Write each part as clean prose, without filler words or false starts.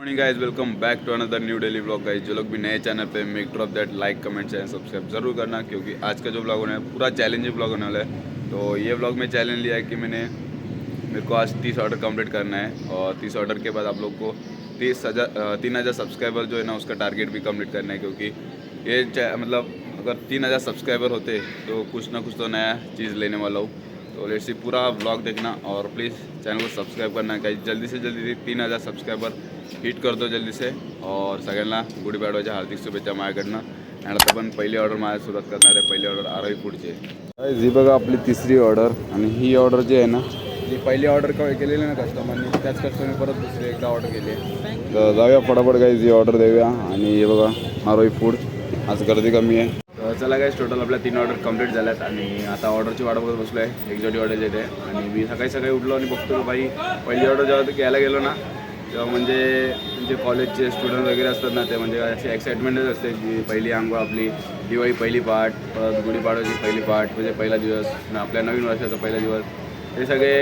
Morning guys, welcome back to another new daily blog guys. जो लोग भी नए चैनल पे make drop that like comment share subscribe जरूर करना, क्योंकि आज का जो ब्लॉग होने है पूरा चैलेंजिंग ब्लॉग होने वाला है। तो ये ब्लॉग में चैलेंज लिया है कि मेरे को आज 30 ऑर्डर कंप्लीट करना है, और 30 ऑर्डर के बाद आप लोग को 3,000 सब्सक्राइबर जो है ना उसका टारगेट भी कंप्लीट करना है। क्योंकि ये मतलब अगर 3,000 सब्सक्राइबर होते तो कुछ ना कुछ तो नया चीज़ लेने वाला हूँ। तो लेट्स सी, पूरा ब्लॉग देखना और प्लीज़ चैनल को सब्सक्राइब करना है। जल्दी से जल्दी 3,000 सब्सक्राइबर हिट कर दो जल्दी से, और सगळ्यांना गुढीपाडव्याच्या हार्दिक शुभेच्छा माझ्याकडनं. आणि आता पण पहिली ऑर्डर माझ्या सुरुवात करणार आहे. पहिली ऑर्डर आरोही पुढची ही बघा आपली तिसरी ऑर्डर, आणि ही ऑर्डर जी आहे ना, जी पहिली ऑर्डर केलेली ना कस्टमरनी, त्याच कस्टमरने परत दुसरी एकदा ऑर्डर केली आहे. तर जाऊया फटाफट गाईज ही ऑर्डर देऊया. आणि हे बघा आरोही फूड, आज गर्दी कमी आहे. तर चला गाईज, टोटल आपल्या 3 ऑर्डर कंप्लीट झाल्यात, आणि आता ऑर्डरची वाट बघत बसलो आहे. एक जोडी ऑर्डर येते, आणि मी सकाळी उठलो आणि बघतो बाई पहिली ऑर्डर जेव्हा घ्यायला गेलो ना, तेव्हा म्हणजे कॉलेजचे स्टुडंट वगैरे असतात ना, ते म्हणजे अशी एक्साइटमेंटच असते की पहिली आंघोळ, आपली दिवाळी पहिली पाठ, परत गुढीपाडव्याची पहिली पाठ म्हणजे पहिला दिवस, आपल्या नवीन वर्षाचा पहिला दिवस. हे सगळे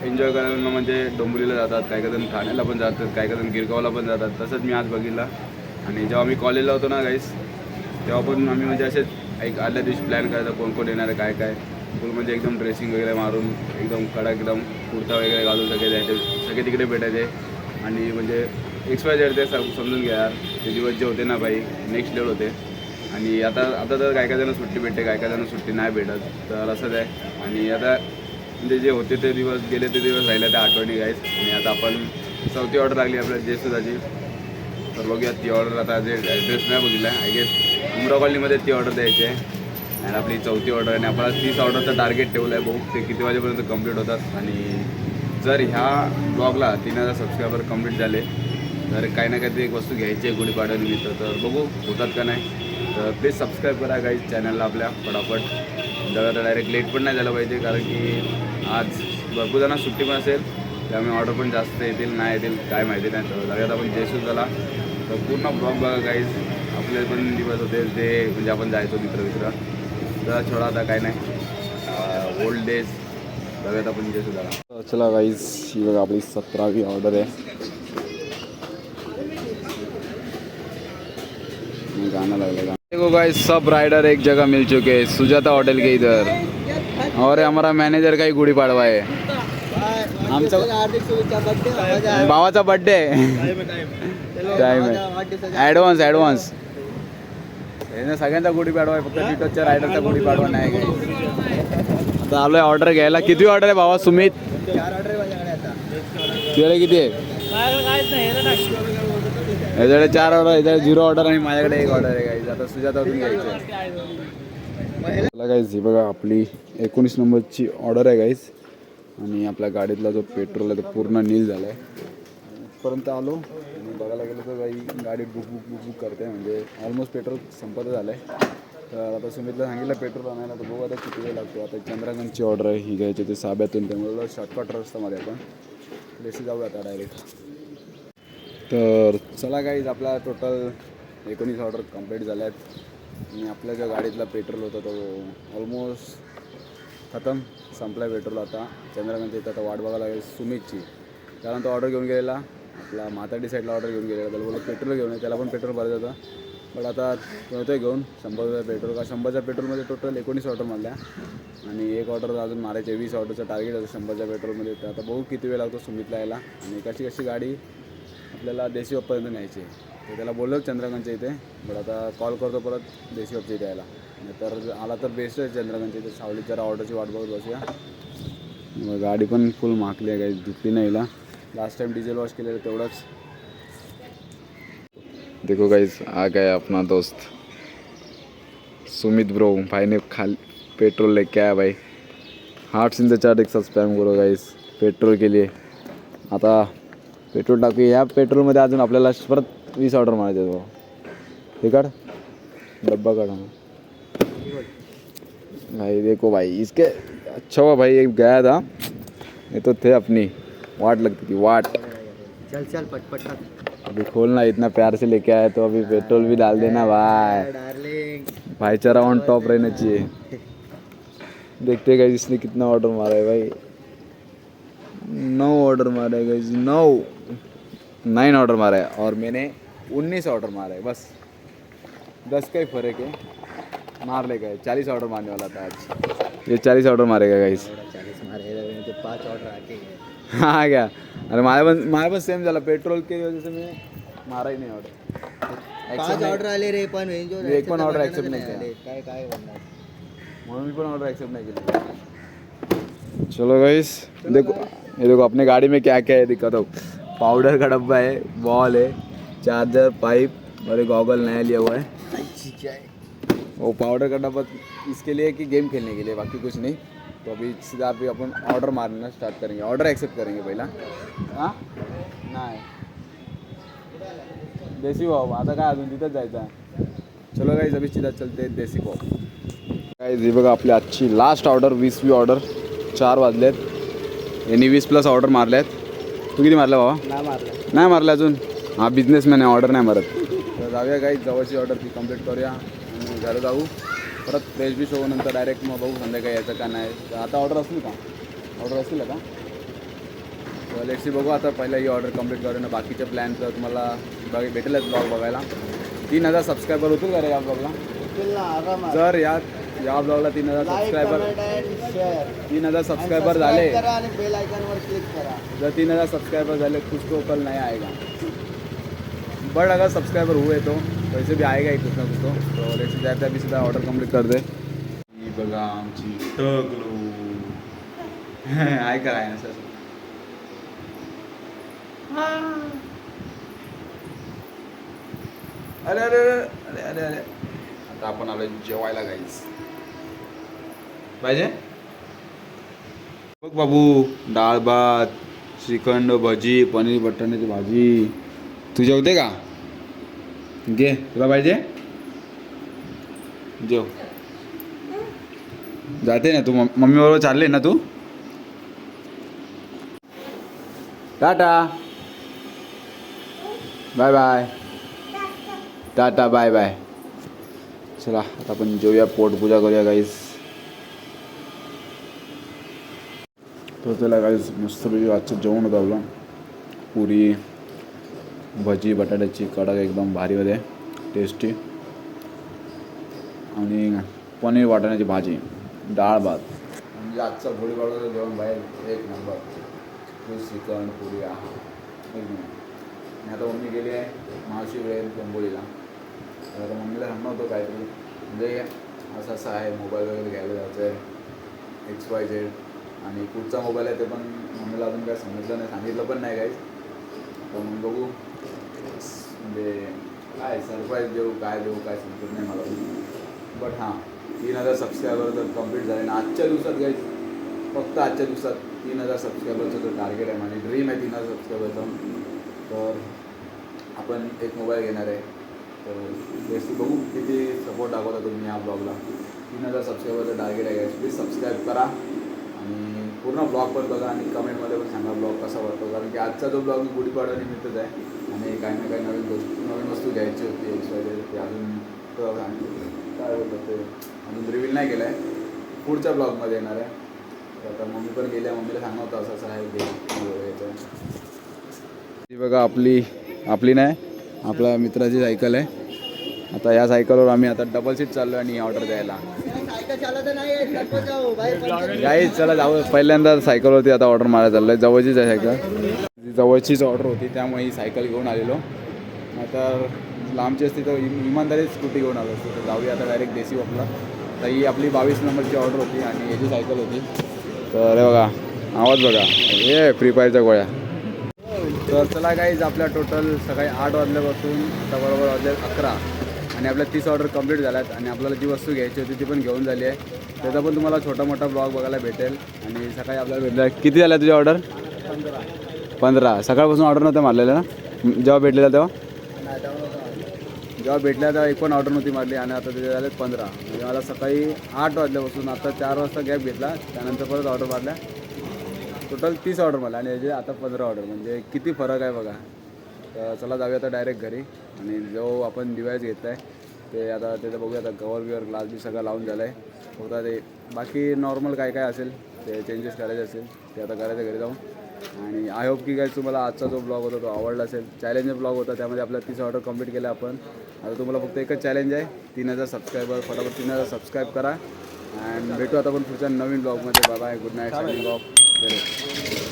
एन्जॉय करायला म्हणजे डोंबिवलीला जातात, काही जण ठाण्याला पण जातात, काही जण गिरगावला पण जातात. तसंच मी आज बघितलं. आणि जेव्हा मी कॉलेजला होतो ना गाईस, तेव्हा पण आम्ही म्हणजे असेच एक आदल्या दिवशी प्लॅन करायचा कोण कोण येणार आहे, काय काय फुल म्हणजे एकदम ड्रेसिंग वगैरे मारून एकदम कडक एकदम कुर्ता वगैरे घालून सगळे जायचे, सगळे तिकडे भेटायचे. आणि म्हणजे XYZ ते समजून घ्या यार, ते दिवस जे होते ना बाई नेक्स्ट लेवल होते. आणि आता तर काय जण सुट्टी भेटते, काय जण सुट्टी नाही भेटत, तर असंच आहे. आणि आता म्हणजे जे होते ते दिवस गेले, ते दिवस राहिले त्या आठवणी गाईस. आणि आता आपण चौथी ऑर्डर लागली आपल्या जेसुदाची. तर बघूया ती ऑर्डर, आता जे ॲड्रेस नाही बघितला आय गेस उमरा कॉलनीमध्ये ती ऑर्डर द्यायची आहे. आणि आपली चौथी ऑर्डर, आणि आपल्याला 30 ऑर्डरचं टार्गेट ठेवलं आहे. बघू ते किती वाजेपर्यंत कंप्लीट होतात. आणि जर ह्या ब्लॉगला 3,000 सबस्क्रायबर कंप्लीट झाले तर काही ना काहीतरी एक वस्तू घ्यायची आहे गुढीपाडव्यानिमित्त. तर बघू होतात का नाही. तर प्लीज सबस्क्राईब करा गाईज चॅनलला आपल्या फटाफट. जरा डायरेक्ट लेट पण नाही झालं पाहिजे, कारण की आज भरपूर जणांना सुट्टी पण असेल, त्यामुळे ऑर्डर पण जास्त येतील नाही येतील काय माहिती नाही. तर सगळ्यात आपण जेसूद झाला तर पूर्ण ब्लॉग बघा गाईज. आपले पण दिवस होते ते म्हणजे आपण जायचो मित्र तर छोडा, आता काय नाही ओल्ड डेज. बघूयात आपण जेसूद झाला. चला गाईज, ही बघा आपली 17वी ऑर्डर आहे. गाना लगेगा। देखो गाइस, सब राइडर एक जगह मिल चुके हैं, सुजाता होटल के इधर, और हमारा मैनेजर का ही गुड़ी पाड़वा है. भावाचा बर्थडे टाइम आहे. ॲडव्हान्स सगळ्यांचा गुढी पाडवा आहे, फक्त टिटोच्या रायडरचा गुढी पाडवा नाही. आता आलोय ऑर्डर घ्यायला. किती ऑर्डर आहे भावा सुमित? 4 ऑर्डर तुझ्याकडे किती आहे? याच्याकडे 4 ऑर्डर, याच्याकडे 0 ऑर्डर, आणि माझ्याकडे 1 ऑर्डर आहे गाईज. आता सुजातातून घ्यायचं गाईज. ही बघा आपली 19 नंबरची ऑर्डर आहे गाईज. आणि आपल्या गाडीतला जो पेट्रोल आहे तो पूर्ण नील झाला आहे. इथपर्यंत आलो आणि बघायला गेलो तर गाडी बुक करते, म्हणजे ऑलमोस्ट पेट्रोल संपत झालं आहे. तर आता सुमितला सांगितलं पेट्रोल आणायला, तर बघू आता किती वेळ लागतो. आता चंद्रगंजची ऑर्डर आहे ही घ्यायची ते साब्यातून, त्यामुळे शॉर्टकट रस्त्यामध्ये आपण लेसी जाऊया आता डायरेक्ट. तर चला गाईज, आपला टोटल 19 ऑर्डर कंप्लीट झाल्या आहेत. आणि आपल्या ज्या गाडीतला पेट्रोल होता तो ऑलमोस्ट खतम, संपला पेट्रोल. आता चंद्रगंज इथं आता वाट बघायला लागेल सुमितची, कारण तो ऑर्डर घेऊन गेलेला आपला माताडी साईडला ऑर्डर घेऊन गेलेला. त्याला बोललो पेट्रोल घेऊन, त्याला पण पेट्रोल भरायचं होतं. पण आता होतं घेऊन 100 रुपये पेट्रोल. का 100च्या पेट्रोलमध्ये टोटल 19 ऑर्डर मारल्या, आणि 1 ऑर्डर अजून मारायचे. 20 ऑर्डरचं टार्गेट होतं 100च्या पेट्रोलमध्ये. तर आता बघू किती वेळ लागतो सुमितला यायला, आणि कशी गाडी आपल्याला देशी बाप्पापर्यंत न्यायची आहे. तर त्याला बोललो चंद्रगंजच्या इथे, पण आता कॉल करतो परत देशी बाप्पाच्या इथे यायला. तर आला तर बेस्ट आहे चंद्रगंजच्या इथे. सावलीत जरा ऑर्डरची वाट बघत बसूया. गाडी पण फुल माखली आहे काही, धुतली नाही हिला. लास्ट टाइम डिझेल वॉश केलेलं तेवढंच. देखो गाइस, आ गया अपना दोस्त सुमित ब्रो. भाई ने पेट्रोल लेके आया भाई. हार्ट्स इन द चैट एक साथ स्पॅम करो गाइस पेट्रोल के लिए. आता पेट्रोल टाकूया. या पेट्रोलमध्ये अजून आपल्याला परत 20 ऑर्डर मारायचे भाऊ. हे काढ डब्बा काढा भाई. देखो भाई इसके अच्छा हुआ भाई, एक गया था, ये तो थे अपनी वाट लगती थी वाट. चल पटपट अभी खोलना, इतना प्यार से लेके आया तो अभी पेट्रोल भी डाल देना भाई. डार्लिंग. भाईचारा ऑन टॉप रहना चाहिए. देखते गए इसने कितना ऑर्डर मारा है भाई. 9 ऑर्डर मारा है गाइस, 9. 9 ऑर्डर मारा है और मैंने 19 ऑर्डर मारा है, बस 10 का ही फ़र्क है। मार ले गए, 40 ऑर्डर मारने वाला था आज, ये 40 ऑर्डर मारेगा गाइस। 40 मारे तो 5 ऑर्डर आके गए। हाँ क्या, अरे मारे पण सेम झाला, पेट्रोल की वजह से मी मारा ही नाही ऑर्डर। 5 ऑर्डर आले रे, पण जो मी एक पण ऑर्डर ॲक्सेप्ट नाही केला, काय काय बनणार। म्हणून मी पण ऑर्डर ॲक्सेप्ट नहीं केली। चलो गाइस, देखो ये देखो अपने गाड़ी में क्या क्या है दिखाता हूँ। पाउडर का डब्बा है, बॉल है, चार्जर, पाइप और एक गॉगल नया लिया हुआ है। वो पाउडर का डब्बा इसके लिए कि गेम खेलने के लिए, बाकी कुछ नहीं। तो अभी सीधा अभी अपन ऑर्डर मारना स्टार्ट करेंगे, ऑर्डर एक्सेप्ट करेंगे पहिला। हां नाही देसी भाव, आता काय अजून तिथंच जायचं आहे। चलो गाइस अभी सीधा चलते हैं देसी भाव। गाइस हे बघा आपली आजची लास्ट ऑर्डर, 20वी ऑर्डर, 4 वाजलेत, यांनी 20+ ऑर्डर मारल्यात। तू किती मारला बाबा? नाही मारलं अजून, हा बिझनेसमॅन आहे, ऑर्डर नाही मारत। तर जाऊया गाइस, जवळची ऑर्डर ती कंप्लीट करूया आणि घरी जाऊ, परत फ्रेश बिश होऊ, नंतर डायरेक्ट मग बघू संध्याकाळी यायचं का नाही। तर आता ऑर्डर असली का, ऑर्डर असतील का? तर लेट्स सी, बघू आता पहिला ही ऑर्डर कंप्लीट करू ना, बाकीचे प्लॅन तर तुम्हाला भेटेलच ब्लॉग बघायला। 3000 सबस्क्रायबर होतील का रे या ब्लॉगला? जर या ब्लॉगला 3000 सबस्क्रायबर, 3000 सबस्क्रायबर झाले, बेल आयकॉनवर क्लिक करा। जर 3000 सबस्क्राइबर झाले, कुछ तो कल नहीं आएगा, बट अगर सब्सक्राइबर हुए तो वैसे भी आएगा ही कुछ ना कुछ तो लेट्स जाते अभी सीधा ऑर्डर कंप्लीट कर दे। ही बघा आमची टगलू आहे का आहे ना सर? अरे अरे अरे अरे अरे अरे, आता आपण आलो जेवायला गाईस, पाहिजे बघ बाबू, डाळ भात, श्रीखंड, भजी, पनीर बटाट्याची भाजी। तू जेवते का? घे, तुला पाहिजे जेव। जाते ना तू, मम्मी बरोबर चालले ना तू? Tata bye bye, tata bye bye. चला आता आपण जेवूया, पोटपूजा करूया गाईस। तर चला गाईस, मस्तपैकी आजचं जेवण होतं आपलं, पुरी, भजी बटाट्याची कडक एकदम भारीमध्ये टेस्टी, आणि पनीर वाटाण्याची भाजी, डाळ भात, म्हणजे आजचं गुढीपाडव्याचं जेवण बाहेर एक नंबर। श्रीखंड, पुरी, एक नंबर। आणि आता मम्मी गेली आहे मावशी वेळ डोंबोलीला, तर आता मम्मीला सांगणं होतं काहीतरी, म्हणजे असं असं आहे, मोबाईल वगैरे घ्यायला जायचं आहे XYZ, आणि कुठचा मोबाईल आहे ते पण मम्मीला अजून काय समजलं नाही, सांगितलं पण नाही काहीच। तर मग बघू, म्हणजे काय सरप्राईज देऊ, काय काय समजत नाही मला। बट हां, 3000 सबस्क्रायबर तर कंप्लीट झाले ना आजच्या दिवसात गाईज, फक्त आजच्या दिवसात 3000 सबस्क्रायबरचं जो टार्गेट आहे, माझी ड्रीम आहे 3000 सबस्क्रायबरचं। तर आपण एक मोबाईल घेणार आहे, तर बेसिक बघू किती सपोर्ट दाखवता तुम्ही या ब्लॉगला। 3000 सबस्क्रायबरचं टार्गेट आहे गाईज, प्लीज सबस्क्राईब करा आणि पूर्ण ब्लॉग पण बघा आणि कमेंटमध्ये पण सांगा ब्लॉग कसा वाटतो, कारण की आजचा जो ब्लॉग मी गुढीपाडवा निमित्तच आहे आणि काही ना काही नवीन वस्तू घ्यायची होती XYZ, ते अजून काय होतं ते अजून रिव्हील नाही केलं आहे, पुढच्या ब्लॉगमध्ये येणार आहे। तर आता मम्मी पण गेल्या, मम्मीला सांगणं होतं असं असं आहे घ्यायचं। ती बघा आपली नाही, आपल्या मित्राची सायकल आहे। आता या सायकलवर आम्ही आता डबल सीट चाललो आहे आणि ऑर्डर द्यायला। गाईज चला जाऊ, पहिल्यांदा सायकलवरती आता ऑर्डर मारायला चाललं आहे, जवळचीच आहे सायकल, जवळचीच ऑर्डर होती त्यामुळे ही सायकल घेऊन आलेलो। आता लांबची असती तर इमानदारी स्कूटी घेऊन आलो असतो। तर जाऊया आता डायरेक्ट देसी वॉकला। तर ही आपली 22 नंबरची ऑर्डर होती आणि याची सायकल होती। तर अरे बघा आवाज बघा, हे फ्री फायरच्या गोळ्या। तर चला गाईज, आपल्या टोटल सकाळी 8 वाजल्यापासून आता बरोबर वाजले 11 आणि आपल्या 30 ऑर्डर कंप्लीट झाल्यात आणि आपल्याला जी वस्तू घ्यायची होती ती पण घेऊन झाली आहे। त्याचा पण तुम्हाला छोटा मोठा ब्लॉग बघायला भेटेल। आणि सकाळी आपल्याला भेटलं, किती झाल्या तुझी ऑर्डर? 15। सकाळपासून ऑर्डर नव्हत्या मारलेल्या ना जेव्हा भेटलेला तेव्हा? जेव्हा भेटल्या तेव्हा एक पण ऑर्डर नव्हती मारली आणि आता त्याचे झाले 15। म्हणजे मला सकाळी 8 वाजल्यापासून आता 4 वाजता गॅप घेतला, त्यानंतर परत ऑर्डर मारल्या, टोटल 30 ऑर्डर मारल्या आणि याचे आता 15 ऑर्डर, म्हणजे किती फरक आहे बघा। तर चला जाऊया आता डायरेक्ट घरी आणि जो आपण डिवाईस घेत आहे ते आता त्याचं बघूया। आता कवर बिवर ग्लास बी सगळं लावून झालं आहे, होता ते बाकी नॉर्मल काय काय असेल ते चेंजेस करायचे असेल ते आता करायचं घरी जाऊन। आणि आय होप की काय तुम्हाला आजचा जो ब्लॉग होता तो आवडला असेल. चॅलेंज ब्लॉग होता, त्यामध्ये आपल्या 30 ऑर्डर कंप्लीट केल्या आपण. आता तुम्हाला फक्त एकच चॅलेंज आहे, 3000 सबस्क्रायबर. फटाफट 3000 सबस्क्राईब करा. अँड भेटू आता आपण पुढच्या नवीन ब्लॉगमध्ये. Bye bye, good night, signing of.